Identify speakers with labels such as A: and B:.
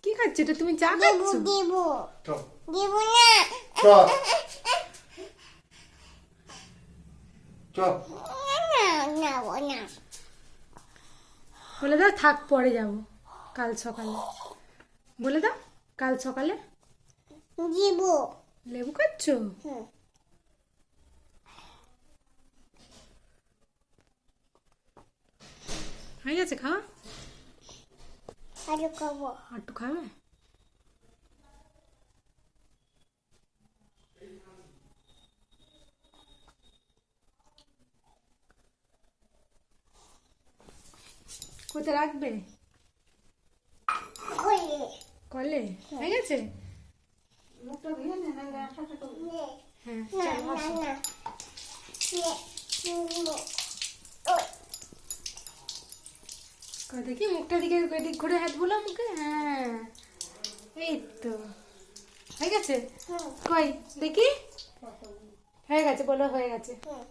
A: কি খাচ্ছ এটা? তুমি চা খাচ্ছ?
B: দেব
C: চ
B: দেব না
C: চ চ
B: না না না
A: বলে দাও থাক, পরে যাব কাল সকালে। বলে দাও কাল সকালে।
B: দেব
A: লেবু খাচ্ছ?
B: হুম
A: হয়ে গেছে খাওয়া?
B: আলু খাবো
A: আর একটু খাবে? কোথায় রাখবে?
B: কইলে
A: কলে? হয়ে গেছে?
C: মুখটা ধুয়ে নে, নাহলে আঠাটা করবে।
B: নে
A: হ্যাঁ
B: না
A: চলো
B: না
A: আসো।
B: না নে ওই
A: কই দেখি মুখটা দিকে, এদিক ঘুরে হাত বলো মুখে। হ্যাঁ এই তো হয়ে গেছে।
B: হুম
A: কই দেখি, হয়ে গেছে বলো, হয়ে গেছে।
B: হুম